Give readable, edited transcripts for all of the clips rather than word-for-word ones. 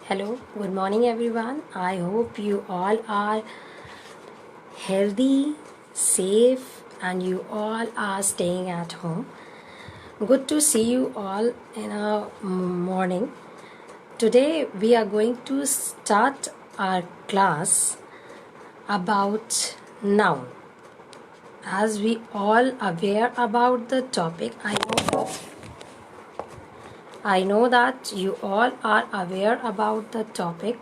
Hello, good morning everyone. I hope you all are healthy, safe, and you all are staying at home. Good to see you all in a morning. Today we are going to start our class about noun. As we all aware about the topic, I know that you all are aware about the topic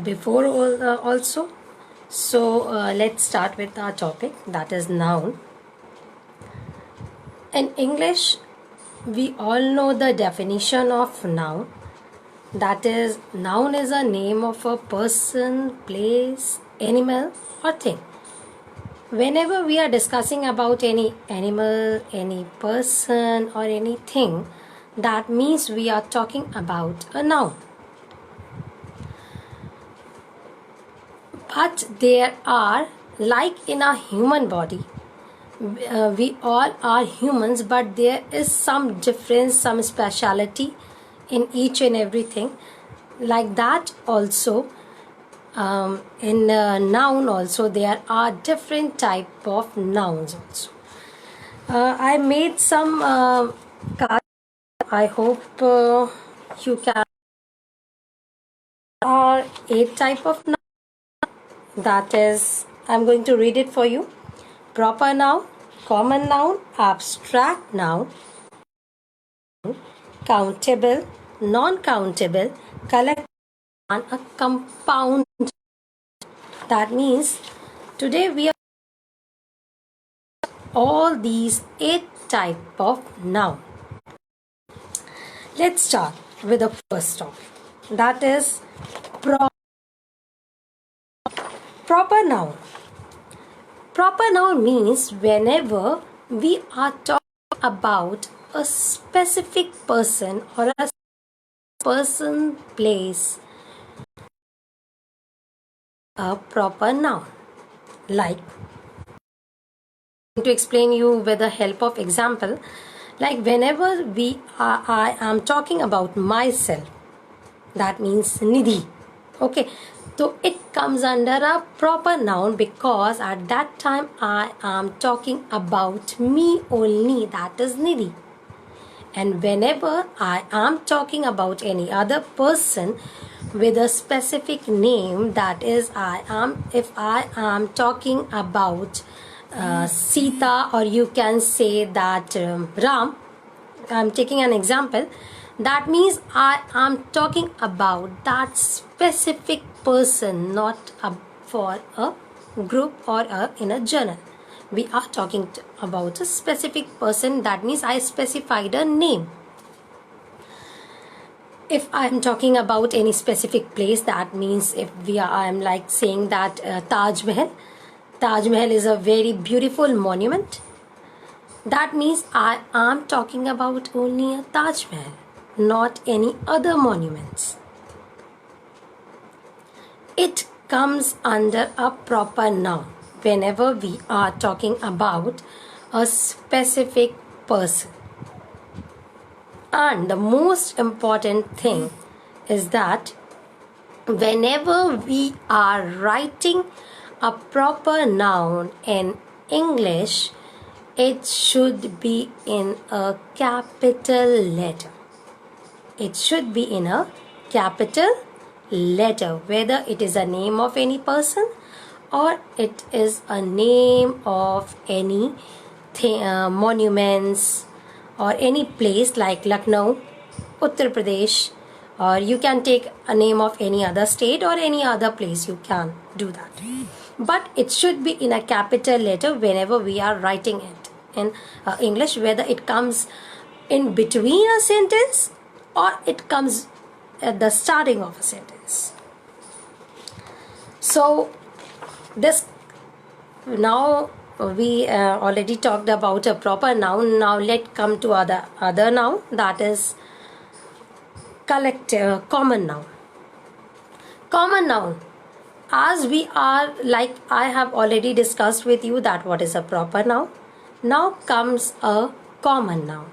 before also. So let's start with our topic, that is noun. In English, we all know the definition of noun. That is, noun is a name of a person, place, animal, or thing. Whenever we are discussing about any animal, any person, or anything, that means we are talking about a noun. But there are, like in a human body, we all are humans, but there is some difference, some speciality in each and everything. Like that also, in noun also there are different type of nouns also. I made some cards. I hope you can. Are 8 type of noun. That is, I'm going to read it for you. Proper noun, common noun, abstract noun, countable, non-countable, collective, and a compound. That means today we are all these 8 type of noun. Let's start with the first topic. That is proper noun. Proper noun means whenever we are talking about a specific person or a person, place, a proper noun. Like, to explain you with the help of example, like whenever I am talking about myself, that means Nidhi. Okay, so it comes under a proper noun because at that time I am talking about me only, that is Nidhi. And whenever I am talking about any other person with a specific name, that is, if I am talking about Sita, or you can say that Ram, I'm taking an example, that means I am talking about that specific person, not for a group or in a journal. We are talking about a specific person, that means I specified a name. If I am talking about any specific place, that means if I am like saying that Taj Mahal is a very beautiful monument. That means I am talking about only a Taj Mahal, not any other monuments. It comes under a proper noun whenever we are talking about a specific person. And the most important thing is that whenever we are writing a proper noun in English, it should be in a capital letter. It should be in a capital letter, whether it is a name of any person or it is a name of any monuments or any place like Lucknow, Uttar Pradesh, or you can take a name of any other state or any other place, you can do that. But it should be in a capital letter whenever we are writing it in English, whether it comes in between a sentence or it comes at the starting of a sentence. So this, now we already talked about a proper noun. Now let's come to other noun, that is common noun. Common noun, as we are, like I have already discussed with you that what is a proper noun. Now comes a common noun.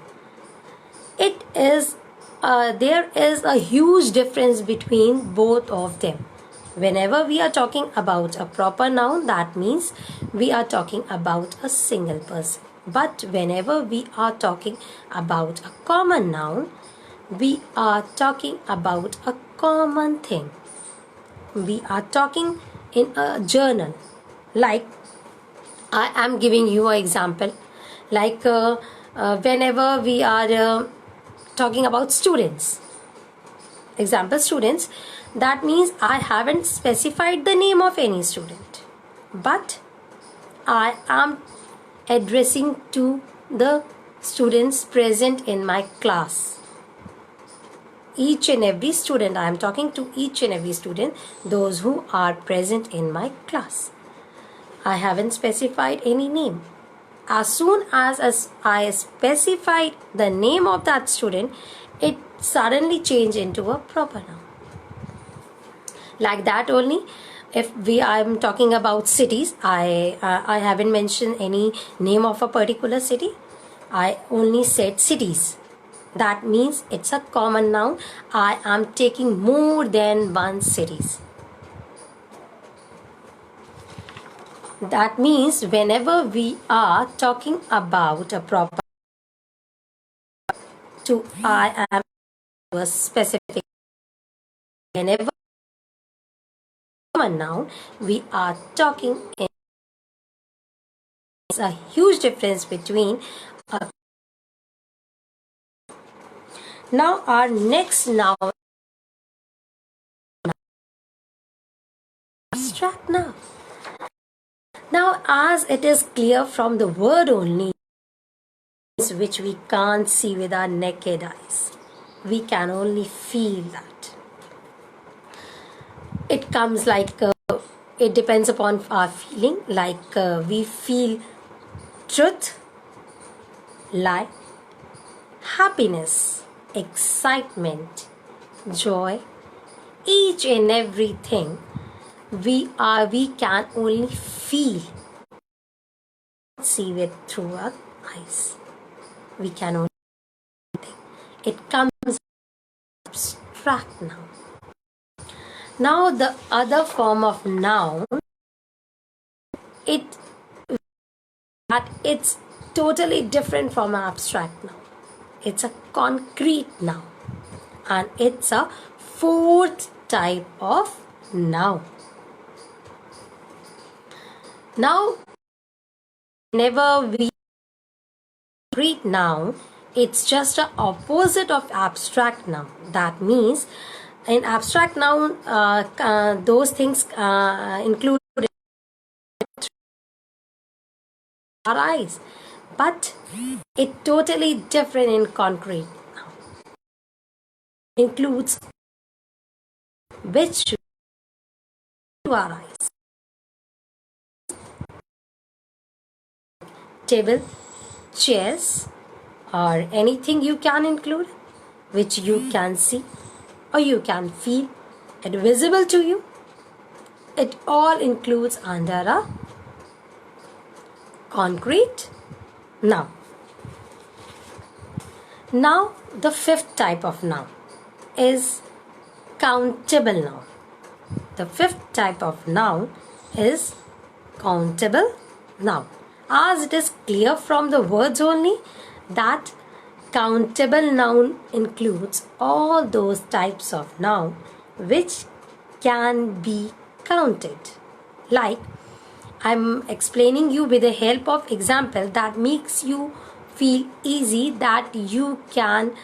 It is there is a huge difference between both of them. Whenever we are talking about a proper noun, that means we are talking about a single person. But whenever we are talking about a common noun, we are talking about a common thing. We are talking in a journal. Like, I am giving you an example. Like, whenever we are talking about students, example students, that means I haven't specified the name of any student, but I am addressing to the students present in my class. Each and every student, I am talking to each and every student, those who are present in my class. I haven't specified any name. As soon as I specified the name of that student, it suddenly changed into a proper noun. Like that only, if I am talking about cities, I haven't mentioned any name of a particular city. I only said cities. That means it's a common noun. I am taking more than one cities. That means whenever we are talking about a proper to I am a specific, whenever common noun, we are talking in a huge difference between a. Now our next noun, abstract noun. Now, as it is clear from the word only, which we can't see with our naked eyes, we can only feel that. It comes like, it depends upon our feeling, like we feel truth, lie, happiness, excitement, joy, each and everything we can only feel, see it through our eyes. We can only think. It comes abstract noun. Now the other form of noun, it's totally different from an abstract noun. It's a concrete noun, and it's a fourth type of noun. Now, whenever we concrete noun, it's just the opposite of abstract noun. That means in abstract noun, those things include our eyes, but it totally different in concrete noun. Includes which to our eyes. Table, chairs, or anything you can include, which you can see or you can feel, it visible to you. It all includes under a concrete noun. Now the fifth type of noun is countable noun. The fifth type of noun is countable noun. As it is clear from the words only that countable noun includes all those types of noun which can be counted. Like, I'm explaining you with the help of example that makes you feel easy, that you can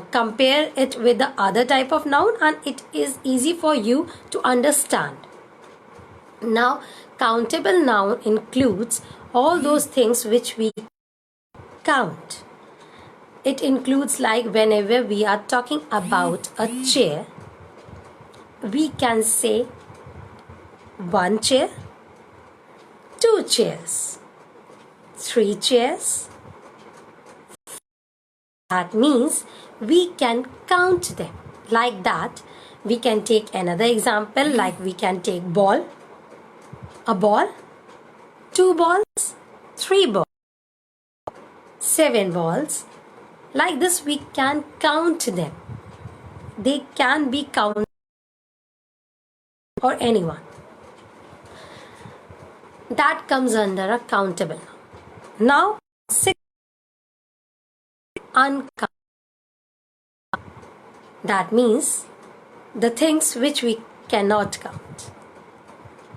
compare it with the other type of noun, and it is easy for you to understand. Now, countable noun includes all those things which we count. It includes, like, whenever we are talking about a chair, we can say one chair, two chairs, three chairs. That means we can count them. Like that, we can take another example, like we can take ball, a ball, two balls, three balls, seven balls. Like this, we can count them. they can be counted or anyone. That comes under a countable noun. Now, six uncountable. That means the things which we cannot count.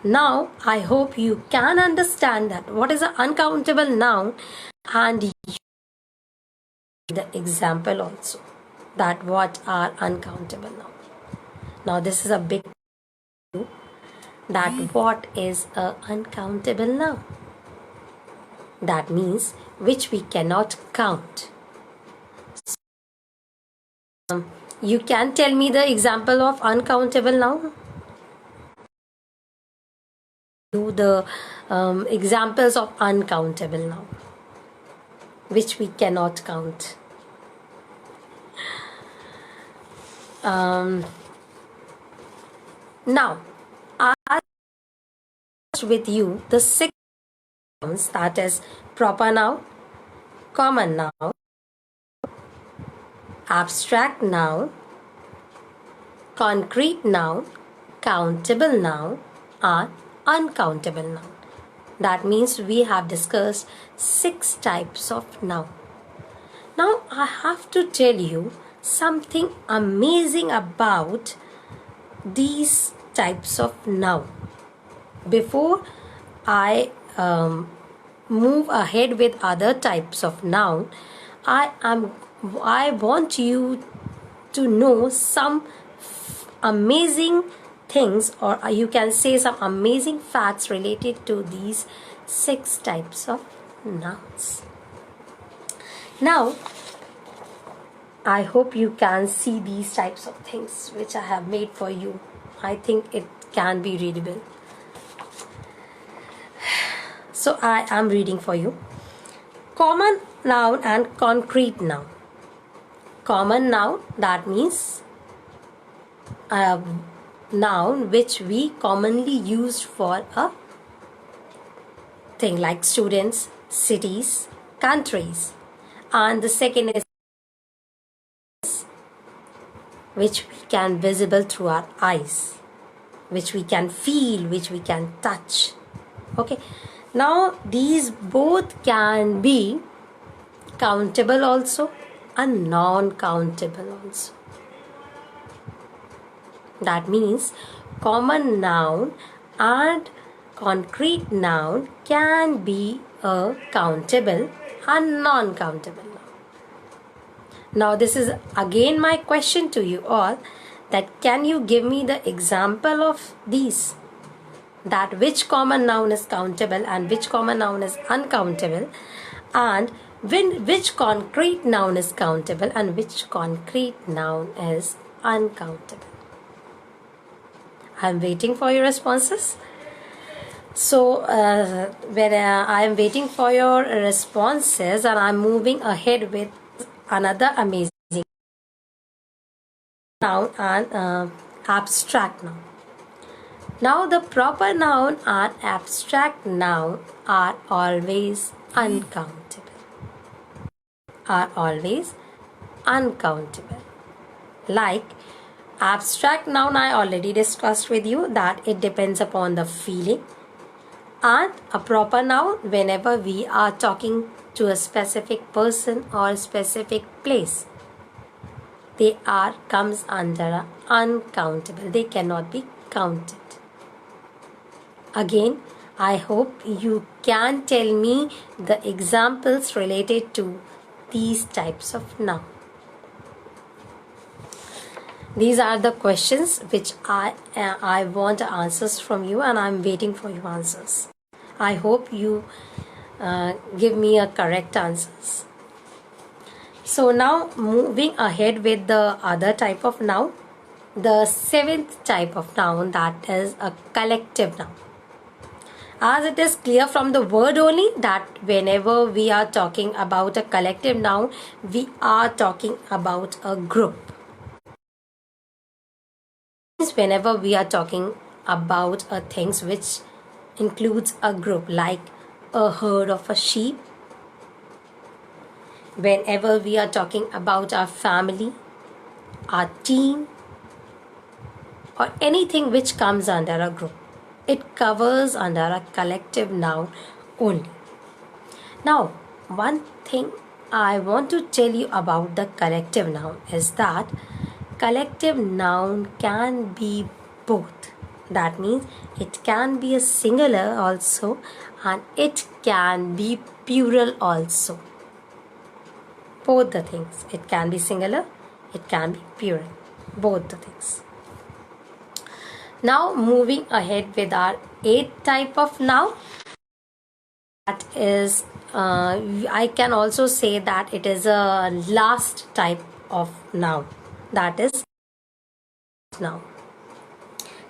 Now, I hope you can understand that what is an uncountable noun, and the example also, that what are uncountable noun. Now, this is a big that what is a uncountable noun. That means which we cannot count. You can tell me the example of uncountable noun? Do the examples of uncountable noun which we cannot count. Now, I with you the six nouns, that is proper noun, common noun, abstract noun, concrete noun, countable noun, and uncountable noun. That means we have discussed 6 types of noun. Now I have to tell you something amazing about these types of noun. Before I move ahead with other types of noun, I want you to know some amazing things, or you can say some amazing facts related to these 6 types of nouns. Now, I hope you can see these types of things which I have made for you. I think it can be readable. So I am reading for you. Common noun and concrete noun. Common noun, that means a noun which we commonly use for a thing, like students, cities, countries. And the second is which we can visible through our eyes, which we can feel, which we can touch. Okay, now these both can be countable also and non-countable also. That means common noun and concrete noun can be a countable and non-countable noun. Now this is again my question to you all, that can you give me the example of these? That which common noun is countable and which common noun is uncountable, and which concrete noun is countable and which concrete noun is uncountable. I am waiting for your responses. So when I am waiting for your responses, and I am moving ahead with another amazing noun and abstract noun. Now the proper noun and abstract noun are always uncountable. Are always uncountable. Like abstract noun, I already discussed with you that it depends upon the feeling, and a proper noun whenever we are talking to a specific person or a specific place, they are comes under uncountable. They cannot be counted. Again, I hope you can tell me the examples related to these types of noun. These are the questions which I want answers from you, and I'm waiting for your answers. I hope you give me a correct answers. So now moving ahead with the other type of noun, the 7th type of noun, that is a collective noun. As it is clear from the word only that whenever we are talking about a collective noun, we are talking about a group. Whenever we are talking about a things which includes a group, like a herd of a sheep, whenever we are talking about our family, a team, or anything which comes under a group. It covers under a collective noun only. Now, one thing I want to tell you about the collective noun is that collective noun can be both. That means it can be a singular also and it can be plural also. Both the things. It can be singular, it can be plural. Both the things. Now moving ahead with our 8th type of noun. That is, I can also say that it is a last type of noun. That is noun.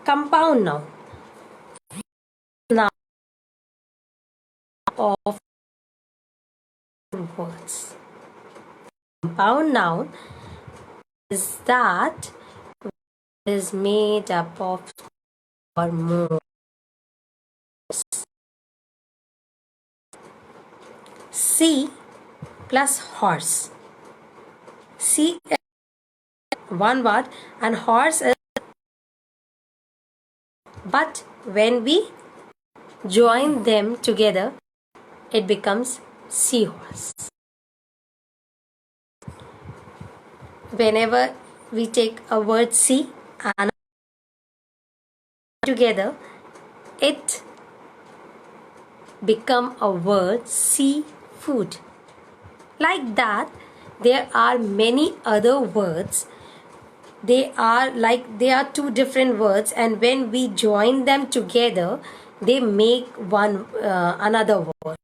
Compound noun. Noun of words. Compound noun is that is made up of or more. See plus horse. See is one word and horse is, but when we join them together, it becomes seahorse. Whenever we take a word see and together, it become a word seafood. Like that, there are many other words. They are two different words, and when we join them together, they make one another word.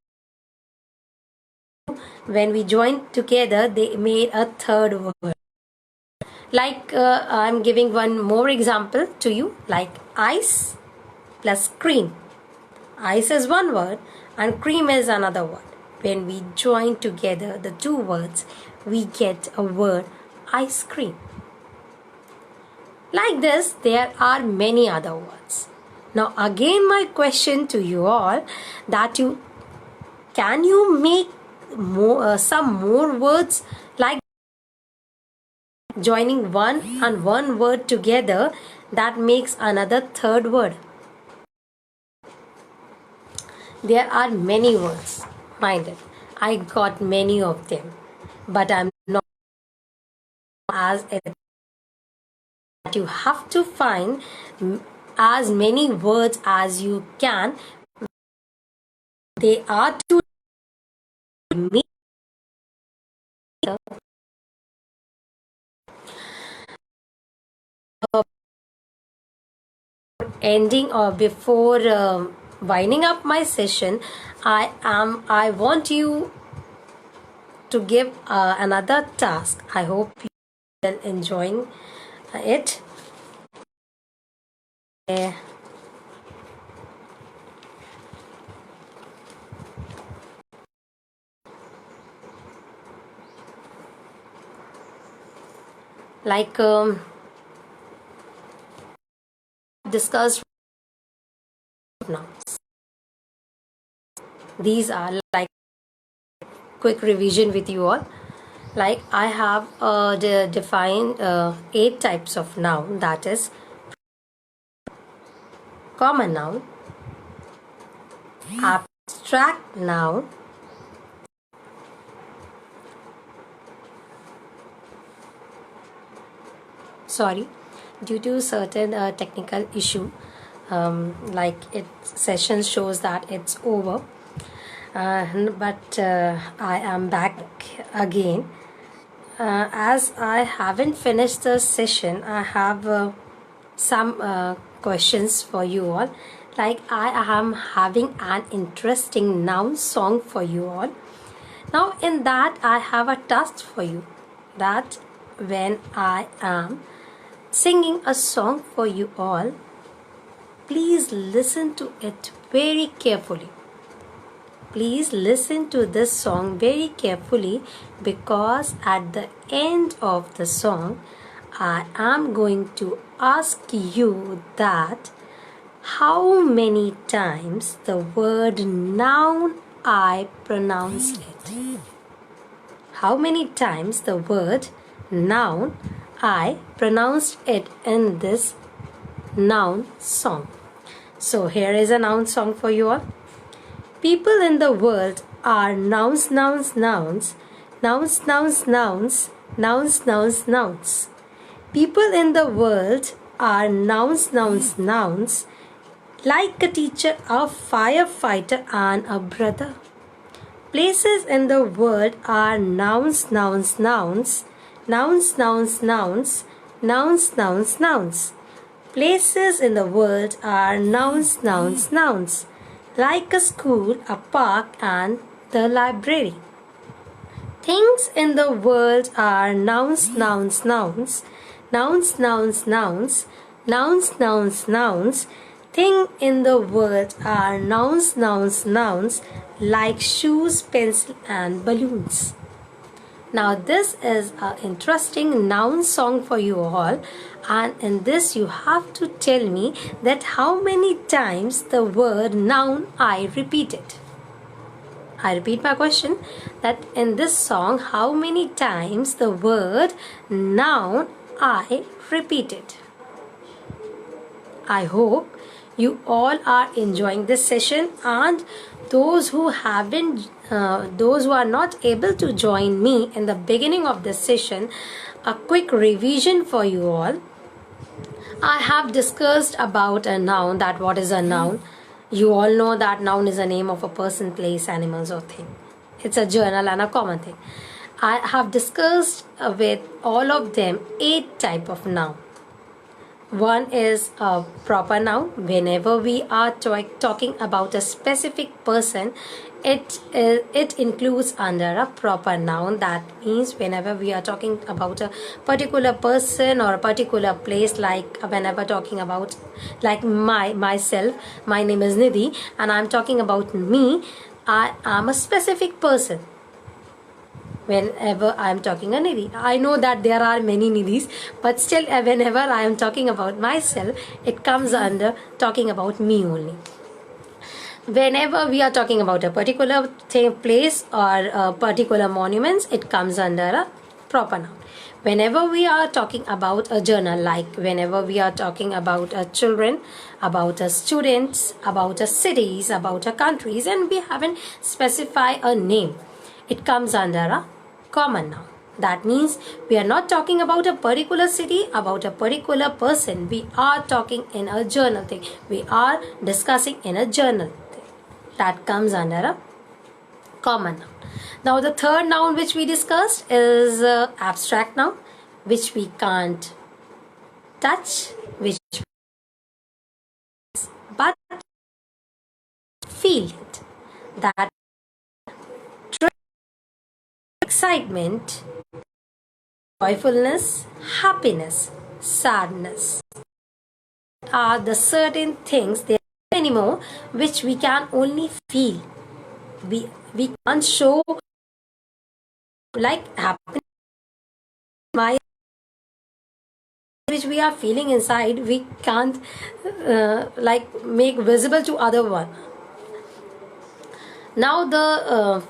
When we join together, they made a third word. Like I'm giving one more example to you, like ice plus cream. Ice is one word and cream is another word. When we join together the two words, we get a word ice cream. Like this, there are many other words. Now again my question to you all, that can you make some more words, like joining one and one word together that makes another third word. There are many words, mind it. I got many of them, but I'm not as you have to find as many words as you can. They are to me ending or before winding up my session, I want you to give another task. I hope you are enjoying it. Like discussed nouns. These are like quick revision with you all. Like I have defined 8 types of noun, that is common noun, abstract noun, sorry, due to certain technical issue, like it session shows that it's over, but I am back again. As I haven't finished the session, I have some questions for you all. Like I am having an interesting noun song for you all. Now in that I have a task for you, that when I am singing a song for you all, please listen to it very carefully. Please listen to this song very carefully, because at the end of the song I am going to ask you that how many times the word noun I pronounce it. How many times the word noun I pronounced it in this noun song. So here is a noun song for you all. People in the world are nouns, nouns, nouns, nouns, nouns, nouns, nouns, nouns, nouns. People in the world are nouns, nouns, nouns, like a teacher, a firefighter, and a brother. Places in the world are nouns, nouns, nouns, nouns, nouns, nouns, nouns, nouns, nouns. Places in the world are nouns, nouns, nouns, like a school, a park, and the library. Things in the world are nouns, nouns, nouns, nouns, nouns, nouns, nouns, nouns, nouns. Things in the world are nouns, nouns, nouns, like shoes, pencil, and balloons. Now this is an interesting noun song for you all, and in this you have to tell me that how many times the word noun I repeated. I repeat my question, that in this song how many times the word noun I repeated. I hope you all are enjoying this session, and those who are not able to join me in the beginning of this session, a quick revision for you all. I have discussed about a noun, that what is a noun. You all know that noun is a name of a person, place, animals, or thing. It's a journal and a common thing. I have discussed with all of them 8 type of noun. One is a proper noun. Whenever we are talking about a specific person, it includes under a proper noun. That means whenever we are talking about a particular person or a particular place, like whenever talking about like myself, my name is Nidhi, and I'm talking about me, I am a specific person. Whenever I am talking a Nidhi, I know that there are many Nidhis, but still whenever I am talking about myself, it comes under talking about me only. Whenever we are talking about a particular place or a particular monuments, it comes under a proper noun. Whenever we are talking about a journal, like whenever we are talking about children, about students, about cities, about countries, and we haven't specified a name, it comes under a common noun. That means we are not talking about a particular city, about a particular person. We are talking in a journal thing. We are discussing in a journal thing. That comes under a common noun. Now the third noun which we discussed is abstract noun, which we can't touch, which but feel it. That excitement, joyfulness, happiness, sadness are the certain things, there are many more, which we can only feel. We can't show like happiness, my which we are feeling inside, we can't like make visible to other one. Now the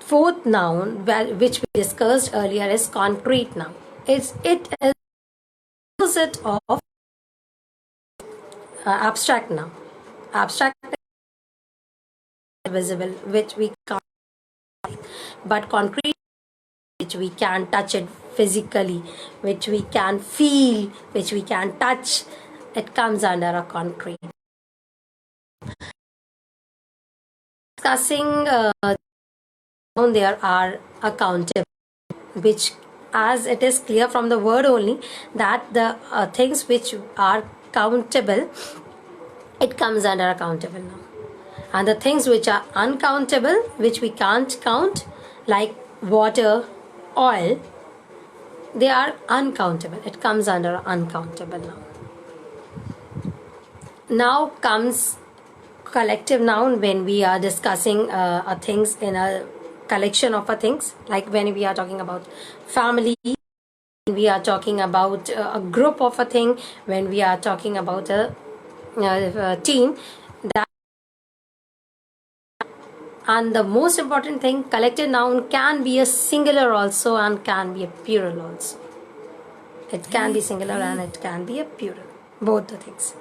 fourth noun which we discussed earlier is concrete noun. It is opposite of abstract noun. Abstract is visible, which we can't, but concrete, which we can touch it physically, which we can feel, which we can touch, it comes under a concrete. Discussing there are accountable, which, as it is clear from the word only, that the things which are countable, it comes under accountable now. And the things which are uncountable, which we can't count, like water, oil, they are uncountable. It comes under uncountable now. Now comes collective noun when we are discussing things in a collection of things, like when we are talking about family, we are talking about a group of a thing, when we are talking about a team, that. And the most important thing, collective noun can be a singular also and can be a plural also. It can be singular and it can be a plural, both the things.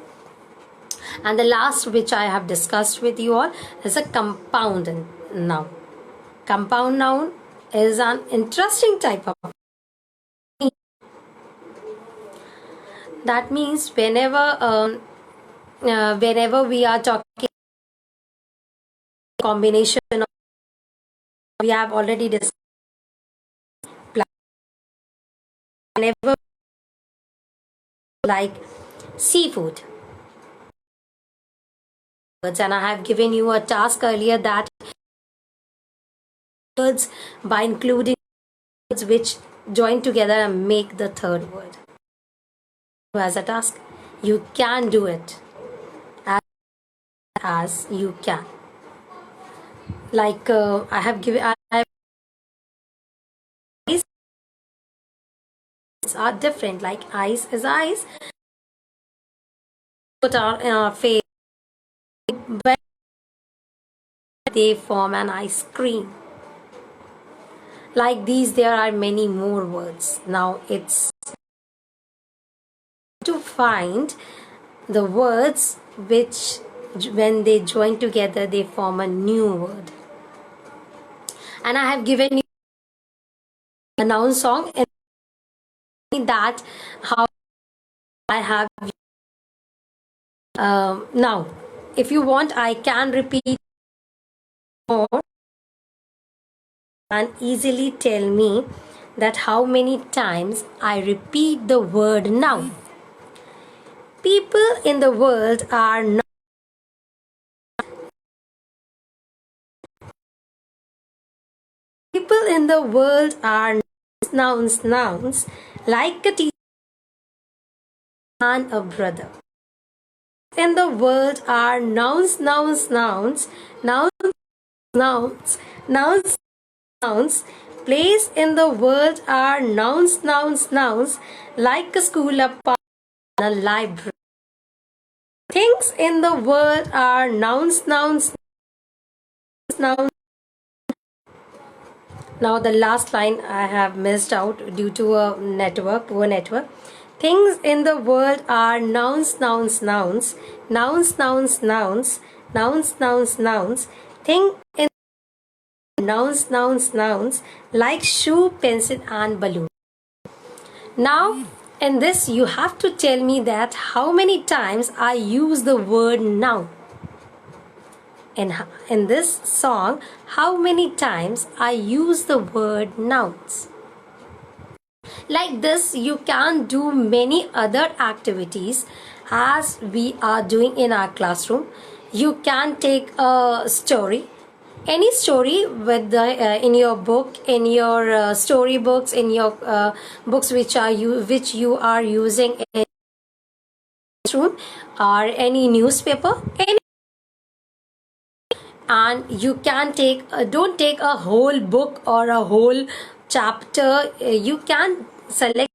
And the last, which I have discussed with you all, is a compound noun. Compound noun is an interesting type of. That means whenever we are talking combination of, we have already discussed, whenever like seafood. And I have given you a task earlier that words by including words which join together and make the third word. As a task, you can do it as you can. Like I have given, I have, are different. Like ice is ice. Put our face. When they form an ice cream. Like these, there are many more words. Now it's to find the words which, when they join together, they form a new word. And I have given you a noun song, and that how I have. Now, if you want, I can repeat more and easily tell me that how many times I repeat the word now. People in the world are not. People in the world are nouns, like a teacher and a brother. In the world are nouns, nouns. Place in the world are nouns, like a school, a park, and a library. Things in the world are nouns. Now the last line I have missed out due to a poor network. Things in the world are nouns. Thing in nouns, like shoe, pencil, and balloon. Now, in this, you have to tell me that how many times I use the word now. In this song, how many times I use the word nouns. Like this, you can do many other activities as we are doing in our classroom. You can take a story, any story with the in your book, in your story books, in your books which you are using in classroom, or any newspaper, and you can take don't take a whole book or a whole chapter. You can select,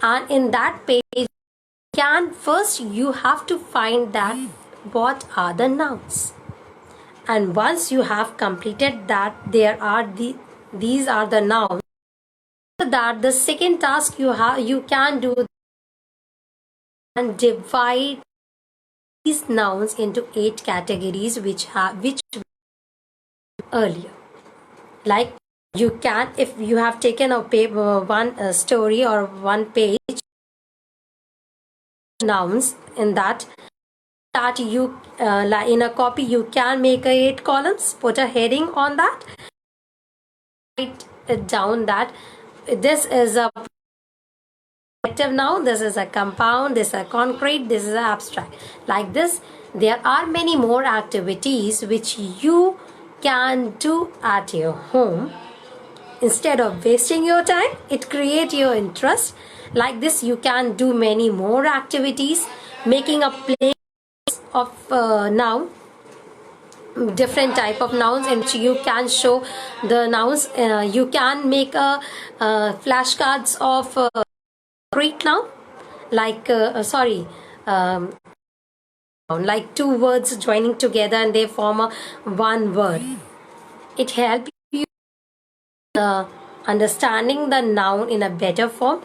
and in that page first you have to find that what are the nouns, and once you have completed that these are the nouns, that the second task you can do and divide these nouns into 8 categories which earlier. Like you can, if you have taken a paper, one story or one page, nouns in that you in a copy you can make 8 columns, put a heading on that, write it down that this is a collective noun, this is a compound, this is a concrete, this is an abstract. Like this, there are many more activities which you can do at your home. Instead of wasting your time, it creates your interest. Like this, you can do many more activities, making a place of noun, different type of nouns in which you can show the nouns. You can make a flashcards of concrete noun, like like 2 words joining together and they form a one word. It helps you understanding the noun in a better form.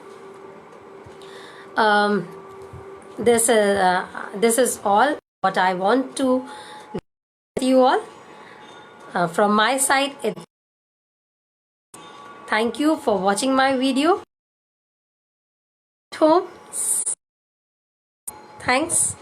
This is all what I want to with you all. From my side, thank you for watching my video at home. Thanks.